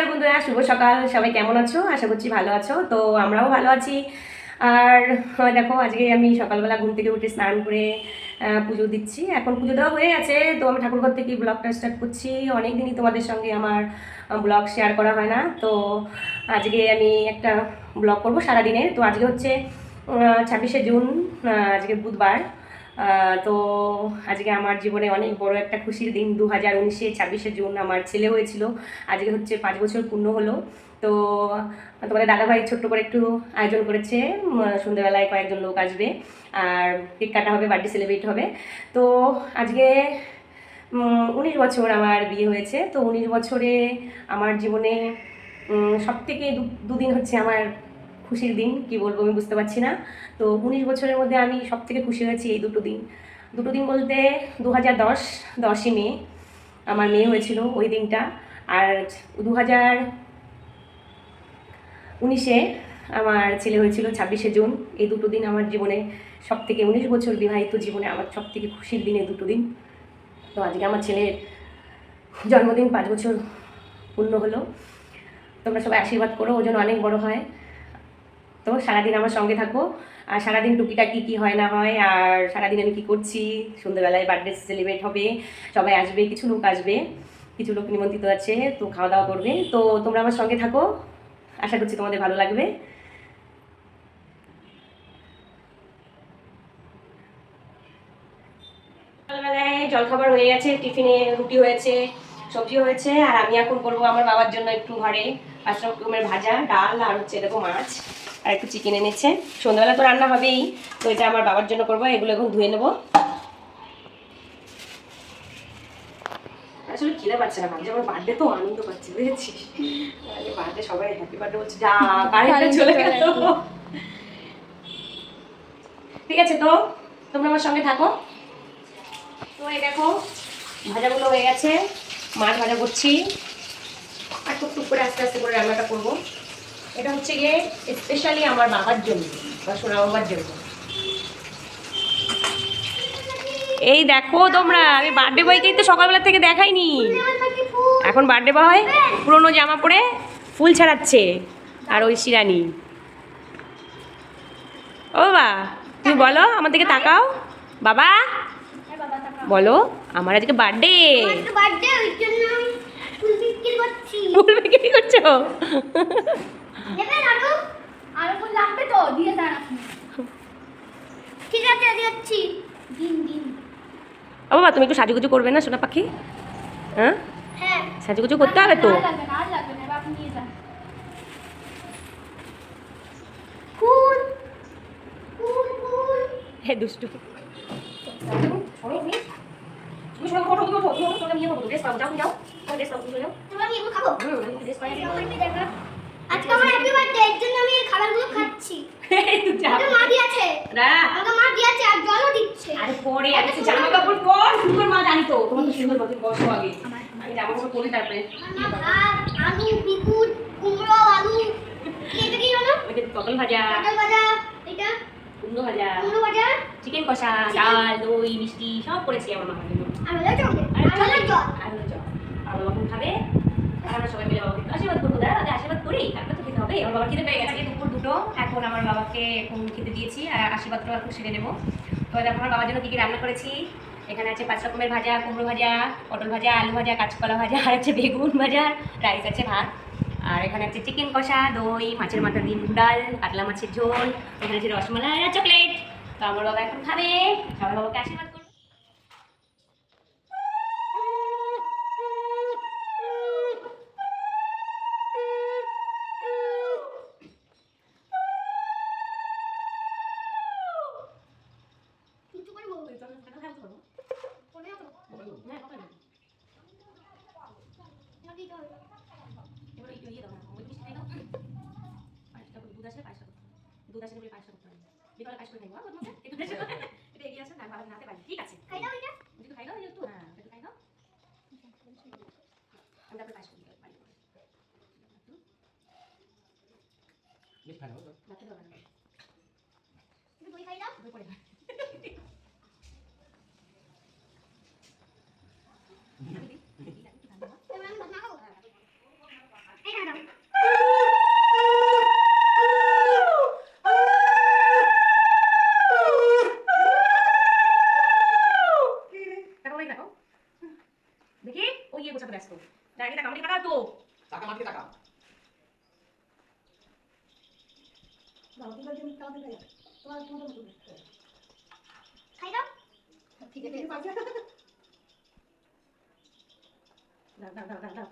নমস্কার বন্ধুরা, শুভ সকাল। সবাই কেমন আছো? আশা করছি ভালো আছো। তো আমরাও ভালো আছি। আর দেখো, আজকে আমি সকালবেলা ঘুম থেকে উঠে স্নান করে পুজো দিচ্ছি। এখন পুজো দেওয়া হয়ে গেছে, তো আমি ঠাকুরঘর থেকে ব্লগটা স্টার্ট করছি। অনেক দিনই তোমাদের সঙ্গে আমার ব্লগ শেয়ার করা হয় না, তো আজকে আমি একটা ব্লগ করবো সারাদিনের। তো আজকে হচ্ছে 26শে জুন, আজকে বুধবার। তো আজকে আমার জীবনে অনেক বড় একটা খুশির দিন। 2019-এ 26শে জুন আমার ছেলে হয়েছিল। আজকে হচ্ছে 5 বছর পূর্ণ হলো। তো তোমাদের দাদাভাই ছোট্ট করে একটু আয়োজন করেছে। সন্ধ্যেবেলায় কয়েকজন লোক আসবে আর কেক কাটা হবে, বার্থডে সেলিব্রেট হবে। তো আজকে 19 বছর আমার বিয়ে হয়েছে। তো 19 বছরে আমার জীবনে সব থেকে দুদিন হচ্ছে আমার খুশির দিন। কি বলবো আমি বুঝতে পারছি না। তো 19 বছরের মধ্যে আমি সব থেকে খুশি হয়েছি এই দুটো দিন বলতে 10ই মে আমার মেয়ে হয়েছিল ওই দিনটা। আর 2019-এ আমার ছেলে হয়েছিল 26শে জুন। এই দুটো দিন আমার জীবনে সব থেকে, 19 বছর বিবাহিত জীবনে আমার সব থেকে খুশির দিন এই দুটো দিন। তো আজকে আমার ছেলের জন্মদিন, 5 বছর পূর্ণ হলো। তোমরা সবাই আশীর্বাদ করো, ওজন অনেক বড় হয়। তো সারাদিন আমার সঙ্গে থাকো, আর সারাদিন টুকিটাকি কী হয় না হয়, আর সারাদিন আমি কী করছি। সন্ধ্যেবেলায় বার্থডে সেলিব্রেট হবে, সবাই আসবে, কিছু লোক আসবে, কিছু লোক নিমন্ত্রিত আছে, তো খাওয়া দাওয়া করবে। তো তোমরা আমার সঙ্গে থাকো, আশা করছি তোমাদের ভালো লাগবে। সকালবেলায় জলখাবার হয়ে গেছে, টিফিনে রুটি হয়েছে, সবজি হয়েছে। আর আমি এখন করবো আমার বাবার জন্য একটু ঘরে 5 রকমের ভাজা, ডাল, আর হচ্ছে দেখো মাছ, আর একটু চিকেন এনেছে। সন্ধ্যাবেলা তো রান্না হবেই, তো এটা আমার বাবার জন্য করবো। এগুলো এখন ধুয়ে নেবো। আসলে খিদে পাচ্ছে না, ভাবছি আমার বার্থডে তো আনন্দ পাচ্ছি, বুঝেছিস? বার্থডে সবাই হ্যাপি বার্থডে বলছে, যা কারেন্টটা চলে গেল। ঠিক আছে, তো তোমরা আমার সঙ্গে থাকো। তো এই দেখো ভাজাগুলো হয়ে গেছে, মাছ ভাজা করছি, আর টুকটুক করে আস্তে আস্তে করে রান্নাটা করবো। এটা হচ্ছে গিয়ে স্পেশালি আমার বাবার জন্য বা সোনা বাবার জন্য। এই দেখো তোমরা, আমি বার্থডে বয়কেই তো সকালবেলা থেকে দেখাইনি। এখন বার্থডে বয় পুরোনো জামা পরে ফুল ছাড়াচ্ছে, আর ওই শিরানি। ও বাবা, তুমি বলো, আমার দিকে তাকাও। বাবা বলো, আমার আজকে বার্থডে। ফুল বিক্রি করছো? ও বাবা, তুমি একটু সাজুগুজু করবে না সোনা পাখি? হ্যাঁ, সাজুগুজু করতে হবে তো। হ্যাঁ, দুষ্টু। আজকে আমার হ্যাপি বার্থডে, এর জন্য আমি এই খাবারগুলো খাচ্ছি। আমাকে মা দিয়েছে, আমাকে মা দিয়েছে আর জলও দিচ্ছে। আরে পরে আগে জামা কাপড় পর, সুন্দর মা জানি তো তোমার তো সুন্দর মতন বসো আগে, আমি জামা কাপড় পরি তারপরে। ভাত, আলু, বিকুট, কুমড়ো, আলু, এটা কি হলো? ওই যে পটল ভাজা, এটা কুমড়ো ভাজা, চিকেন কষা, Chicken. ডাল, দই, মিষ্টি সব করেছি আমার মামার জন্য। আর হলো জল, আর হলো জল। আর হলো জল। আর বাবা এখন খাবে, আর আমরা সবাই মিলে বাবাকে একটু আশীর্বাদ করবো। দাঁড়া, আগে আশীর্বাদ করি, তারপরে তো খেতে হবে। আমার বাবা খেতে পেয়ে গেছে দুপুর 2টো। এখন আমার বাবাকে এখন খেতে দিয়েছি, আর আশীর্বাদটা এখন সেরে নেবো। তো দেখো আমার বাবার জন্য কী কী রান্না করেছি। এখানে আছে 5 রকমের ভাজা, কুমড়ো ভাজা, পটল ভাজা, আলু ভাজা, কাঁচকলা ভাজা, আর আছে বেগুন ভাজা, রাইস আছে, ভাত। আর এখানে আছে চিকেন কষা, দই, মাছের মাথা দিয়ে মুগ ডাল, কাতলা মাছের ঝোল, এখানে আছে রসমালাই আর চকলেট। তো আমার বাবা এখন খাবে, সবাই বাবাকে আশীর্বাদ করবে। কিছু করে বলবো। নাকি জল? দুধ আসলে বলে পায়েসটা করতে পারি, বিকালে পায়েস করে খাইবো। এটা এগিয়ে আসে, তার ভালো নাতে পারি। ঠিক আছে, খাই দাও এটা। তুমি একটু খাই দাও, একটু হ্যাঁ একটু খাই দাও, আমি তারপরে পায়েস করে পারি। বেশ ভালো রাতে দাও না, তুমি দই খাই দাও। দই পরে খাই। এবার আমি ভাত না খাবো। এই না টাকা মাটিতে টাকা খাই দাও ঠিক আছে দাও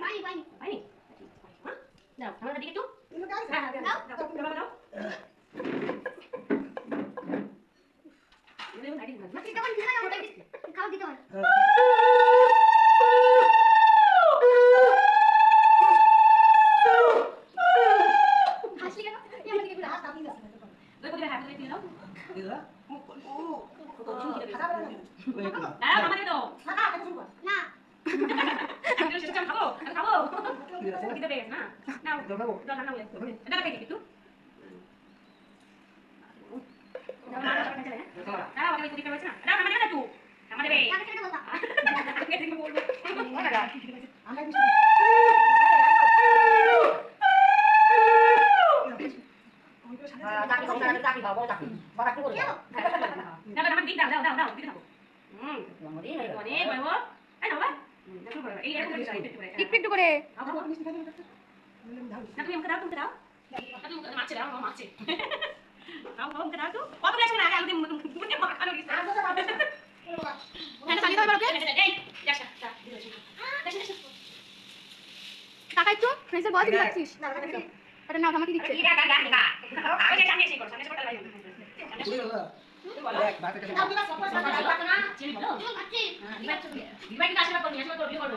পানি পানি পানি হ্যাঁ দাও আমার দিকে একটু হ্যাঁ হ্যাঁ দাও দাও দাও খাওয়া দিতে হয় হাসলি কেন আমার দিকে ঘুরে দুই পকেটে হাত দিয়ে দিও দিদা দাও আমাকে দাও না আমি সেটা খাবো খাবো কি দেবে না নাও দাও না বলে এটা খাই একটু দাও না দাও আমাকে কুড়ি টাকা না দাও আমাকে না তুই আমাকে দেবে কাকে ছেড়ে বলতা আমাকে দেখে বলবো আমরা চাকরি খাবো চাকরি বাবা কি বলবো দাও দাও দিন দাও দাও দাও দিন খাবো অনেক বড় এই নাও ভাই এই একটু একটু করে না তুমি আমাকে দাও তুমি দাও তুমি মারছে দাও মারছে দাও দাও আমাকে দাও তো কত লাগবে না আগে মুখে মাখানো দিছ এটা চালিয়ে দাও এবার ওকে এই যাস কাকা একটু ফ্রেন্ডসের বল দিতে পারছিস না এটা নাও আমাকে দিচ্ছে এটা গা গা ওকে সামনে এসে করো সামনে এসে করতে লাগবে দেখ বাতে কাছে চিনি বলো দিবাই কি আশীর্বাদ করনি আশীর্বাদ করবি করবো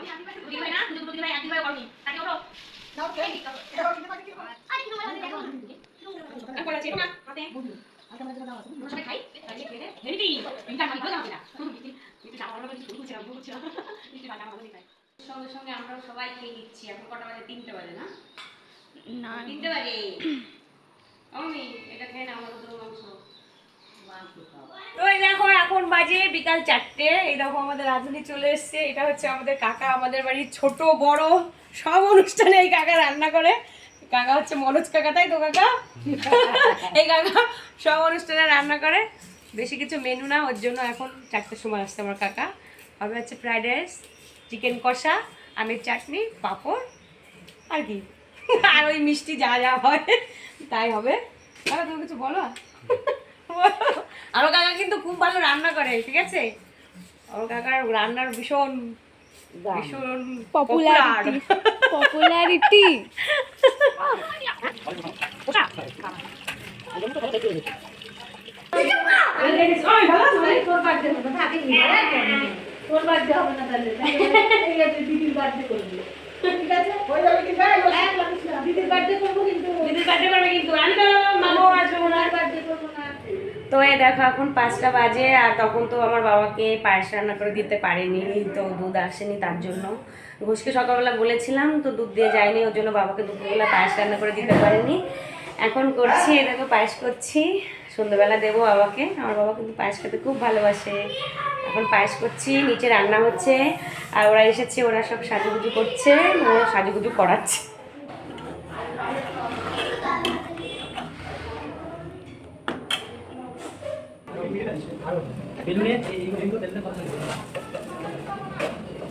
দিবাই না তুই দিবাই এক দিবাই করনি তাকে ওরো আরে কি বলা দেখো আমি বলা ছিল না হাতে সবাই খাই হেরিটি ইনটা কি হলো না একটু সামান্য করে শুরু করছিলাম একটু টাকা আমাদের খাই সঙ্গে সঙ্গে আমরা সবাই খেয়ে নিচ্ছি এখন কটা বাজে 3টা বাজে না না 3টা বাজে আমি এটা খেয়ে না আমাদের তো মাংস তো এই দেখো এখন বাজে বিকাল 4টে এই দেখো আমাদের রাজনী চলে এসছে এটা হচ্ছে আমাদের কাকা আমাদের বাড়ির ছোট বড় সব অনুষ্ঠানে এই কাকা রান্না করে কাকা হচ্ছে মনোজ কাকা তাই তো কাকা এই কাকা সব অনুষ্ঠানে রান্না করে বেশি কিছু মেনু না ওর জন্য এখন 4টার সময় আসছে আমার কাকা হবে হচ্ছে ফ্রাইড রাইস চিকেন কষা আমের চাটনি পাঁপড় আর কি আর ওই মিষ্টি যা যা হয় তাই হবে কাকা তুমি কিছু বলো আমার কাকা কিন্তু খুব ভালো রান্না করে ঠিক আছে আমার কাকার রান্নার ভীষণ ভীষণ পপুলারিটি তো এই দেখো এখন 5টা বাজে আর তখন তো আমার বাবাকে পায়েস রান্না করে দিতে পারিনি তো দুধ আসেনি তার জন্য ঘোষকে সকালবেলা বলেছিলাম তো দুধ দিয়ে যায়নি ওর জন্য বাবাকে দুপুরবেলা পায়েস রান্না করে দিতে পারিনি এখন করছি এই দেখো পায়েস করছি সন্ধ্যাবেলা দেবো বাবাকে আমার বাবা কিন্তু পায়েস খেতে খুব ভালোবাসে এখন পায়েস করছি নিচে রান্না হচ্ছে আর ওরা এসেছে ওরা সব সাজুগুজু করছে সাজুগুজু করাচ্ছে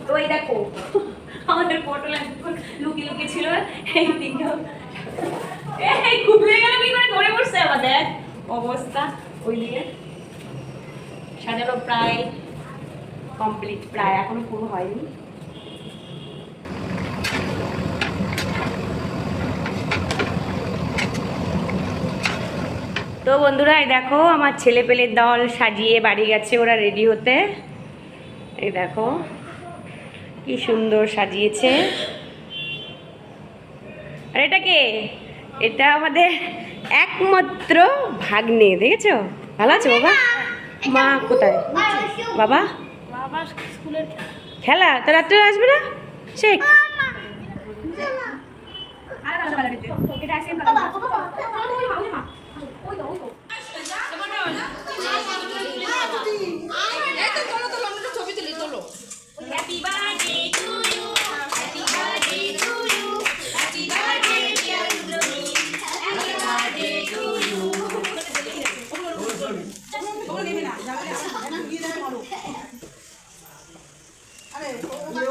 তো এই দেখো আমাদের পটল লুকিয়ে লুকিয়ে ছিল এই তিনটা এই কুপিয়ে গেল কি করে ধরে বসছে আমাদের অবস্থা ওই দিয়ে সাজানো প্রায় কমপ্লিট প্রায় এখনো পুরো হয়নি তো বন্ধুরা এই দেখো আমার ছেলে পেলের দল সাজিয়ে বাড়ি গেছে ওরা রেডি হতে এই দেখো কি সুন্দর সাজিয়েছে আর এটা কে এটা আমাদের একমাত্র ভাগ্নে দেখেছো ভালো আছে বাবা মা কোথায় বাবা খেলা তো রাত্রে আসবে না Sheikh Happy birthday to you. Happy birthday to you. Happy birthday dear Lulu. Happy birthday to you. Happy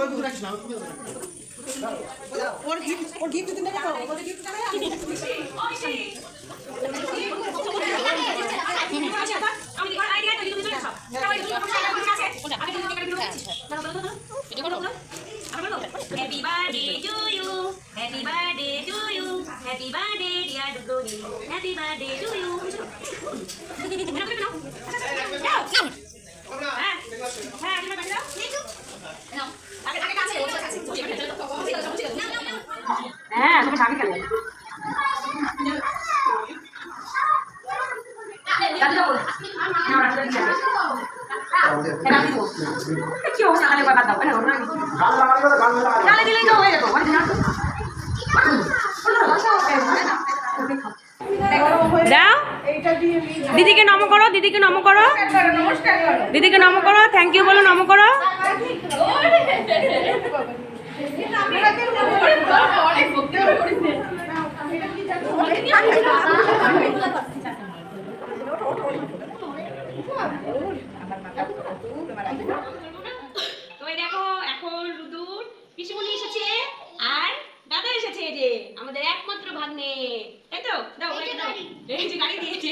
birthday to you. Happy birthday to you. Happy birthday dear Dudoni. Happy birthday to you. হ্যাঁ তুমি স্বামী খেলো কি অবস্থা খালি বাদ দাও গালে দিলেই তো হয়ে যেত দাও দিদিকে নম করো দিদিকে নম করো দিদিকে নম করো থ্যাংক ইউ বলো নম করো তো এই দেখো এখন রুদুর পিসিমণি এসেছে আর দাদা এসেছে যে আমাদের একমাত্র ভাগ্নে তাই তো দাও এই যে গাড়ি দিয়েছে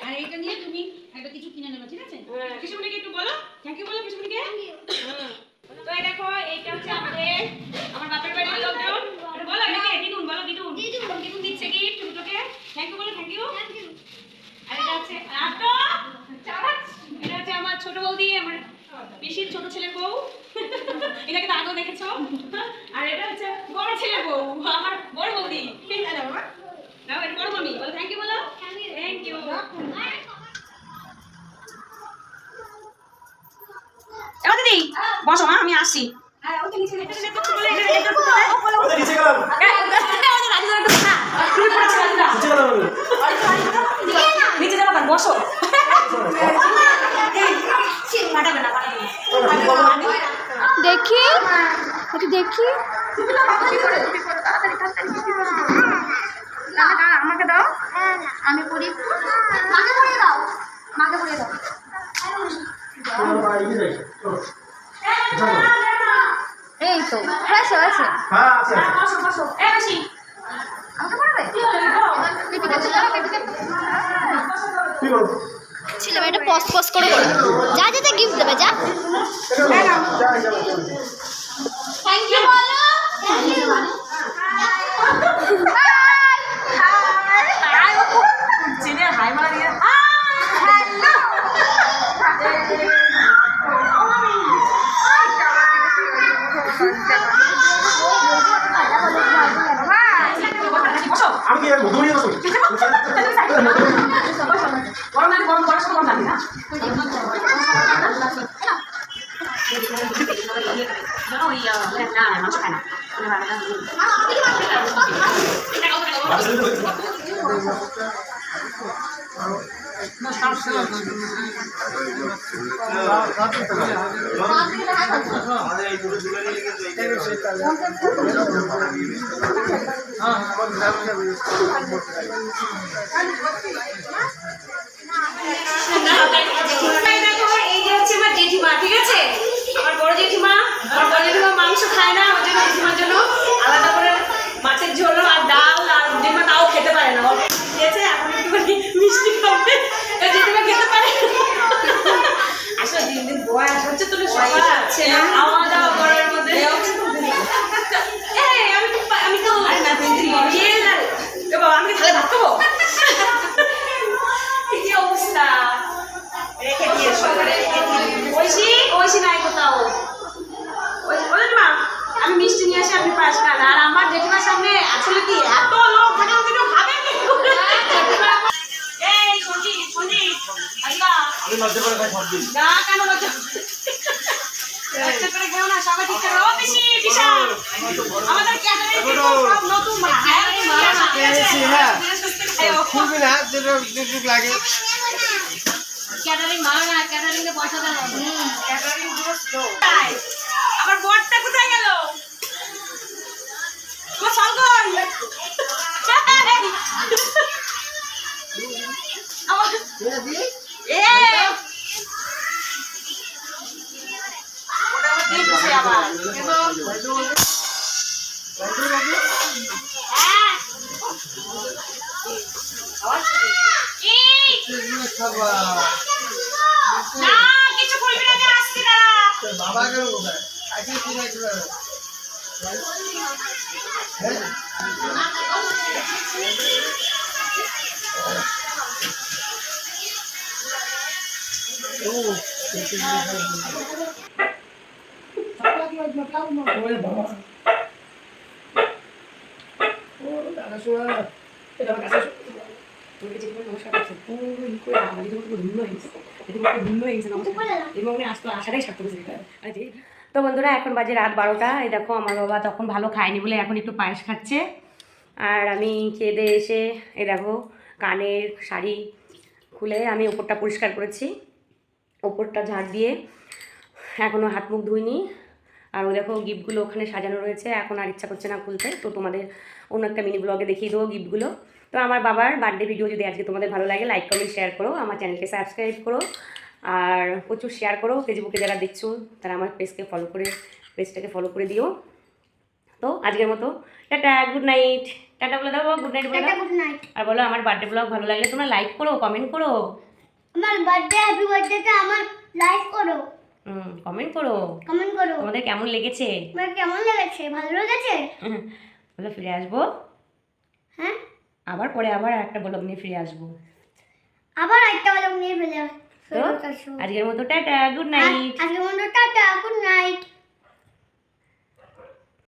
আর এইটা নিয়ে তুমি একটা কিছু কিনে নেবে ঠিক আছে পিসিমণিকে একটু বলো থ্যাংক ইউ বলো পিসিমণিকে তো এই দেখো এইটা হচ্ছে আমার বাপের বাড়ির লোকজন বলো এটাকে দিদুন বলো দিদুন দিদুন দিচ্ছে গিফট রুদুকে থ্যাংক ইউ বলো থ্যাংক ইউ আর এটা হচ্ছে এটা হচ্ছে আমার ছোট বৌদি আমার পিসির ছোট ছেলের বউ এটাকে তো আগেও দেখেছো আর এটা হচ্ছে বড় ছেলের বউ আমার বড় বৌদি নাও এটা বড় মামি বলো থ্যাংক ইউ বলো থ্যাংক ইউ এবার দিদি বসো মা আমি আসছি নিচে যাবো বসো দেখি একটু দেখি আমাকে দাও আমি পড়ি মাকে পড়িয়ে দাও মাকে পড়িয়ে দাও এই তো হয়েছে হয়েছে আমাকে পড়বে ছিল এটা পজ পজ করে বলো যা যেতে গিফট দেবে যা থ্যাংক ইউ বলো চিনে হাই মারা দিয়ে আমি কি ঘুমিয়ে বসো গরম লাগে গরম করার সময় গরম লাগে না ওই না মাংস খায় না এই যে হচ্ছে আমার জেঠিমা ঠিক আছে আমার বড় জেঠিমা মাংস খায় না ওই জন্য জেঠিমার জন্য আলাদা করে মাছের ঝোল আর ডাল আর জেঠিমা তাও খেতে পারে না ঠিক আছে এখন একটুখানি মিষ্টি খাবে জেঠিমা খেতে পারে আসলে দিন দিন বয়স হচ্ছে তুমি সবাই আছে খাওয়া দাওয়া করার মধ্যে আমি তো আমি তাহলে ভাত খাবো কি অবস্থা রেখে দিয়ে সকালে ঐশী নাই কোথাও মা আমি মিষ্টি নিয়ে আসি আপনি পাশ খান আর আমার জেঠিমার সামনে আসলে কি এত লোক থাকে ওদের খাবে এই সঞ্জিত আল্লাহ আমি লজ্জা করে খাই সবজি না কেন লজ্জা করে খেও না সবাই ঠিক করে ও পিসি পিসা আমাদের ক্যাটারিং সব নতুন খুবই না যেটা দুটুক লাগে ক্যাটারিং ভালো না ক্যাটারিং এ পয়সা দেয় ক্যাটারিং পুরো স্লো আমার বড়টা কোথায় গেল তোমার ফল কই আমার এ দিচ্ছে আবার এবং হ্যাঁ না কিছু করবি না যে আসছি দাঁড়া বাবা কেন কোথায় আজকে কি খাইছিল তো বন্ধুরা এখন বাজে রাত 12টা। এই দেখো আমার বাবা তখন ভালো খায়নি বলে এখন একটু পায়েস খাচ্ছে, আর আমি খেয়ে দিয়ে এসে এই দেখো কানের শাড়ি খুলে আমি ওপরটা পরিষ্কার করেছি, ওপরটা ঝাড় দিয়ে এখনও হাত মুখ ধুইনি। আর ওই দেখো গিফটগুলো ওখানে সাজানো রয়েছে, এখন আর ইচ্ছা করছে না খুলতে, তো তোমাদের অন্য একটা মিনি ব্লগে দেখিয়ে দেবো গিফটগুলো। তো আমার বাবার বার্থডে ভিডিও যদি আজকে তোমাদের ভালো লাগে লাইক কমেন্ট শেয়ার করো, আমার চ্যানেলকে সাবস্ক্রাইব করো আর প্রচুর শেয়ার করো। ফেসবুকে যারা দেখছো তারা আমার পেজটাকে ফলো করে দিও। তো আজকের মতো টাটা, গুড নাইট। টাটা বলে দাও, গুড নাইট বলে দাও। Good night. আর বলো আমার বার্থডে ব্লগ ভালো লাগলে তোমরা লাইক করো, কমেন্ট করো। আমার বার্থডে হ্যাপি বার্থডেতে আমার লাইক করো, কমেন্ট করো, কমেন্ট করো। তোমাদের কেমন লেগেছে, তোমার কেমন লেগেছে? ভালো লেগেছে? বলো ফিরে আসবো হ্যাঁ আবার পরে, আবার একটা ব্লগ নিয়ে ফিরে আসবো। আবার একটা ভালো নিয়ে ফেলে তো আজকের মতো টাটা, গুড নাইট। আজকে মন্দ টাটা, গুড নাইট।